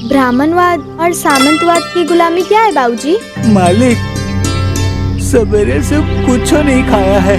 ब्राह्मणवाद और सामंतवाद की गुलामी क्या है बाबूजी? मालिक, सवेरे से कुछ नहीं खाया है।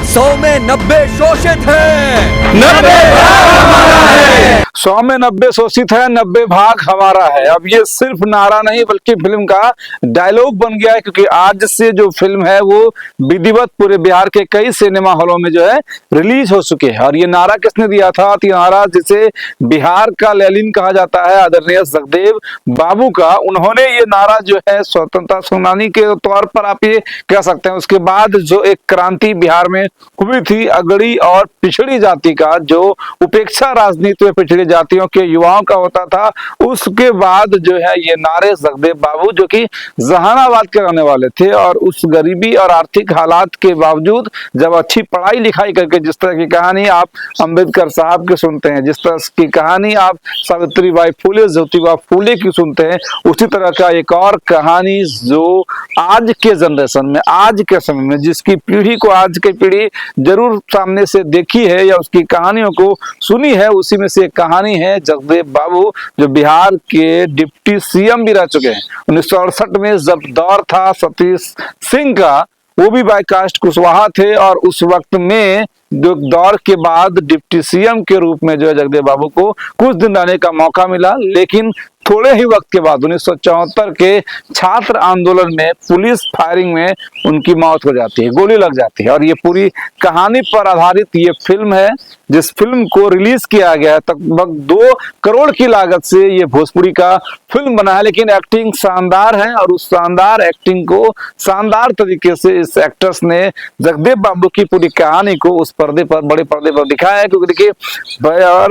100 में 90 शोषित है, 90 भाग हमारा है। 100 में 90 शोषित है, 90 भाग हमारा है। अब ये सिर्फ नारा नहीं बल्कि फिल्म का डायलॉग बन गया है, क्योंकि आज से जो फिल्म है वो विधिवत पूरे बिहार के कई सिनेमा हॉलों में जो है रिलीज हो चुके हैं। और ये नारा किसने दिया था? तो ये नारा जिसे बिहार का लेनिन कहा जाता है, आदरणीय जगदेव बाबू का, उन्होंने ये नारा जो है स्वतंत्रता सेनानी के तौर पर आप ये कह सकते हैं। उसके बाद जो एक क्रांति बिहार में हुई थी अगड़ी और पिछड़ी जाति का, जो उपेक्षा राजनीति में पिछड़ी जातियों के युवाओं का होता था, उसके बाद जो है ये नारे जगदेव बाबू, जो कि जहानाबाद के रहने वाले थे और उस गरीबी और आर्थिक हालात के बावजूद जब अच्छी पढ़ाई लिखाई करके, जिस तरह की कहानी आप अंबेडकर साहब के सुनते हैं, जिस तरह की कहानी आप सावित्रीबाई फुले, ज्योतिबा फुले की सुनते हैं, उसी तरह का एक और कहानी जो आज के जनरेशन में, आज के समय में, जिसकी पीढ़ी को आज की पीढ़ी जरूर सामने से देखी है या उसकी कहानियों को सुनी है, उसी में से एक कहानी है जगदेव बाबू, जो बिहार के डिप्टी सीएम भी रह चुके हैं। 1968 में जब दौर था सतीश सिंह का, वो भी बाय कास्ट कुशवाहा थे और उस वक्त में जो दौर के बाद डिप्टी सीएम के रूप में जो है जगदेव बाबू को कुछ दिन रहने का मौका मिला, लेकिन थोड़े ही वक्त के बाद 1974 के छात्र आंदोलन में पुलिस फायरिंग में उनकी मौत हो जाती है, गोली लग जाती है। और ये पूरी कहानी पर आधारित ये फिल्म है, जिस फिल्म को रिलीज किया गया है लगभग 2 करोड़ की लागत से ये भोजपुरी का फिल्म बना है। लेकिन एक्टिंग शानदार है और उस शानदार एक्टिंग को शानदार तरीके से इस एक्टर्स ने जगदेव बाबू की पूरी कहानी को उस पर्दे पर, बड़े पर्दे पर दिखाया है। क्योंकि देखिए,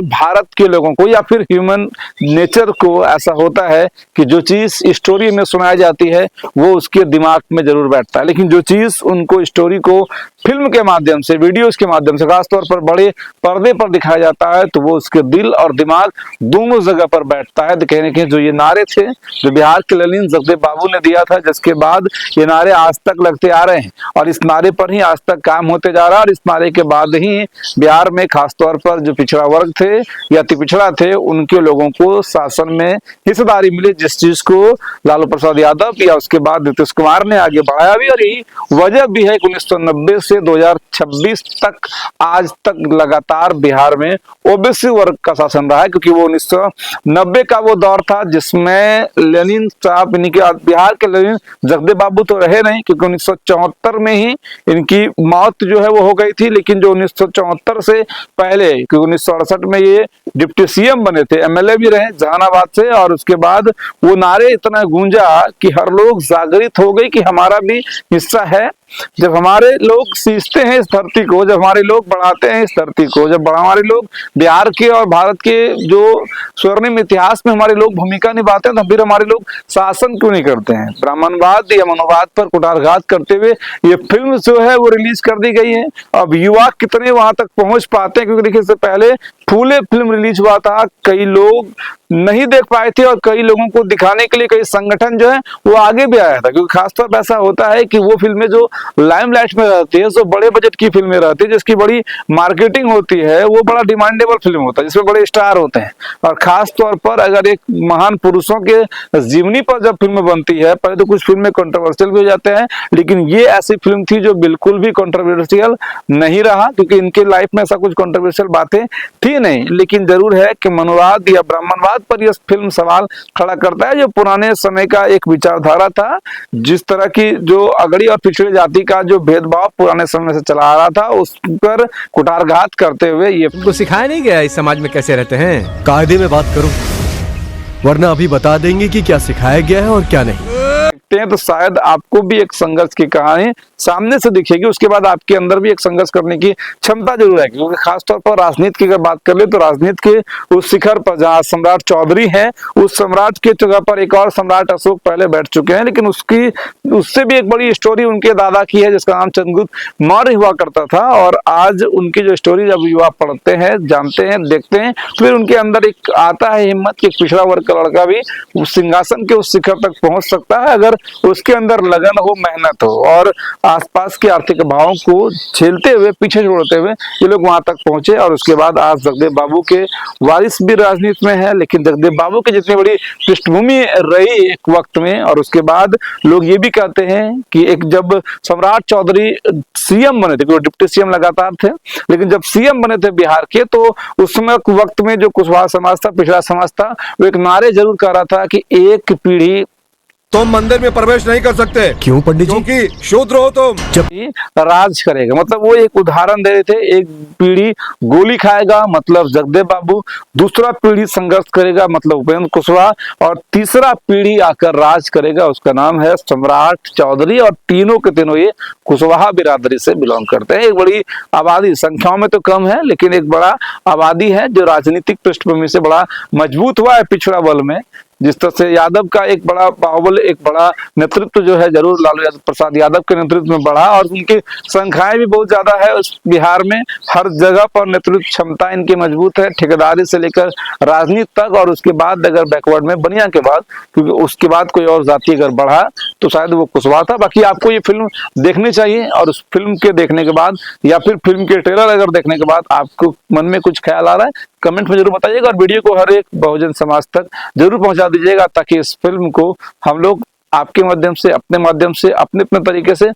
भारत के लोगों को या फिर ह्यूमन नेचर को ऐसा होता है कि जो चीज स्टोरी में सुनाई जाती है वो उसके दिमाग में जरूर बैठता है, लेकिन जो चीज उनको स्टोरी को फिल्म के माध्यम से, वीडियोस के माध्यम से, खासतौर पर बड़े पर्दे पर दिखाया जाता है, तो वो उसके दिल और दिमाग दोनों जगह पर बैठता है। तो कहने के जो ये नारे थे जो बिहार के लेनिन जगदेव बाबू ने दिया था, जिसके बाद ये नारे आज तक लगते आ रहे हैं और इस नारे पर ही आज तक काम होते जा रहा है। और इस नारे के बाद ही बिहार में खासतौर पर जो पिछड़ा वर्ग थे या अति पिछड़ा थे, उनके लोगों को शासन में हिस्सेदारी मिली, जिस चीज को लालू प्रसाद यादव या उसके बाद नीतीश कुमार ने आगे बढ़ाया भी। और यही वजह भी है कि 1990 से 2026 तक आज तक लगातार बिहार में ओबीसी वर्ग का शासन रहा है, क्योंकि वो 1990 का वो दौर था जिसमें लेनिन साहब, बिहार के लेनिन जगदेव बाबू तो रहे नहीं, क्योंकि 1974 में ही इनकी मौत जो है वो हो गई थी। लेकिन जो 1974 से पहले, क्योंकि 1968 में ये डिप्टी सीएम बने थे, एमएलए भी रहे जहानाबाद से, और उसके बाद वो नारे इतना गूंजा कि हर लोग जागृत हो गए कि हमारा भी हिस्सा है। जब हमारे लोग सींचते हैं इस धरती को, जब हमारे लोग बढ़ाते हैं इस धरती को, जब हमारे लोग बिहार के और भारत के जो स्वर्णिम इतिहास में हमारे लोग भूमिका निभाते हैं, तो फिर हमारे लोग शासन क्यों नहीं करते हैं? ब्राह्मणवाद या मनोवाद पर कुठारघात करते हुए ये फिल्म जो है वो रिलीज कर दी गई है। अब युवा कितने वहां तक पहुंच पाते हैं, क्योंकि देखिए इससे पहले फूले फिल्म रिलीज हुआ था, कई लोग नहीं देख पाए थे और कई लोगों को दिखाने के लिए कई संगठन जो है वो आगे भी आया था। क्योंकि खासतौर पर ऐसा होता है कि वो फिल्में जो लाइमलाइट में रहती है, जो बड़े बजट की फिल्में रहती है, जिसकी बड़ी मार्केटिंग होती है, वो बड़ा डिमांडेबल फिल्म होता है, जिसमें बड़े स्टार होते हैं। और खास तौर पर अगर एक महान पुरुषों के जीवनी पर जब फिल्म बनती है, पहले तो कुछ फिल्में कंट्रोवर्शियल भी हो जाते हैं, लेकिन ये ऐसी फिल्म थी जो बिल्कुल भी कंट्रोवर्शियल नहीं रहा, क्योंकि इनके लाइफ में ऐसा कुछ कंट्रोवर्शियल बातें थी नहीं। लेकिन जरूर है कि मनोवाद या ब्राह्मणवाद पर यह फिल्म सवाल खड़ा करता है, जो पुराने समय का एक विचारधारा था, जिस तरह की जो अगड़ी और पिछड़ी जाति का जो भेदभाव पुराने समय से चला आ रहा था, उस पर कुठारघात करते हुए ये तो सिखाया नहीं गया इस समाज में कैसे रहते हैं। कायदे में बात करो, वरना अभी बता देंगे कि क्या सिखाया गया है और क्या नहीं। हैं तो शायद आपको भी एक संघर्ष की कहानी सामने से दिखेगी, उसके बाद आपके अंदर भी एक संघर्ष करने की क्षमता जरूर है। क्योंकि खासतौर पर राजनीति की अगर बात कर ले तो राजनीति के उस शिखर पर जहाँ सम्राट चौधरी हैं, उस सम्राट के जगह पर एक और सम्राट अशोक पहले बैठ चुके हैं, लेकिन उससे भी एक बड़ी स्टोरी उनके दादा की है, जिसका नाम चंद्रगुप्त मौर्य हुआ करता था। और आज उनकी जो स्टोरी जब युवा पढ़ते हैं, जानते हैं, देखते हैं, फिर उनके अंदर एक आता है हिम्मत कि एक पिछड़ा वर्ग का लड़का भी उस सिंहासन के उस शिखर तक पहुंच सकता है, अगर उसके अंदर लगन हो, मेहनत हो। और आसपास के आर्थिक अभावों को झेलते हुए, पीछे छोड़ते हुए ये लोग वहां तक पहुंचे। और उसके बाद आज जगदेव बाबू के वारिस भी राजनीति में है, लेकिन जगदेव बाबू की जितनी बड़ी पृष्ठभूमि रही एक वक्त में, और उसके बाद लोग ये भी कहते हैं कि एक जब सम्राट चौधरी सीएम बने थे, क्योंकि डिप्टी सीएम लगातार थे, लेकिन जब सीएम बने थे बिहार के, तो उस समय वक्त में जो कुशवाहा समाज था, पिछड़ा समाज था, वो एक नारे जरूर कर रहा था कि एक पीढ़ी तुम मंदिर में प्रवेश नहीं कर सकते। क्यों पंडित जी? क्योंकि शूद्र हो तुम। राज करेगा, मतलब वो एक उदाहरण दे रहे थे। एक पीढ़ी गोली खाएगा मतलब जगदेव बाबू, दूसरा पीढ़ी संघर्ष करेगा मतलब उपेंद्र कुशवाहा, और तीसरा पीढ़ी आकर राज करेगा, उसका नाम है सम्राट चौधरी। और तीनों के तीनों ये कुशवाहा बिरादरी से बिलोंग करते हैं। एक बड़ी आबादी, संख्याओं में तो कम है, लेकिन एक बड़ा आबादी है जो राजनीतिक पृष्ठभूमि से बड़ा मजबूत हुआ है पिछड़ा बल में। जिस तरह से यादव का एक बड़ा बाहुबल, एक बड़ा नेतृत्व जो है जरूर लालू यादव प्रसाद यादव के नेतृत्व में बढ़ा, और उनकी संख्याएं भी बहुत ज्यादा है उस बिहार में। हर जगह पर नेतृत्व क्षमता इनकी मजबूत है, ठेकेदारी से लेकर राजनीति तक। और उसके बाद अगर बैकवर्ड में बनिया के बाद, क्योंकि उसके बाद कोई और जाति अगर बढ़ा तो शायद वो कुशवाहा था। बाकी आपको ये फिल्म देखनी चाहिए, और उस फिल्म के देखने के बाद या फिर फिल्म के ट्रेलर अगर देखने के बाद आपको मन में कुछ ख्याल आ रहा है, कमेंट में जरूर बताइएगा। और वीडियो को हर एक बहुजन समाज तक जरूर पहुंचा दीजिएगा, ताकि इस फिल्म को हम लोग आपके माध्यम से, अपने माध्यम से, अपने अपने तरीके से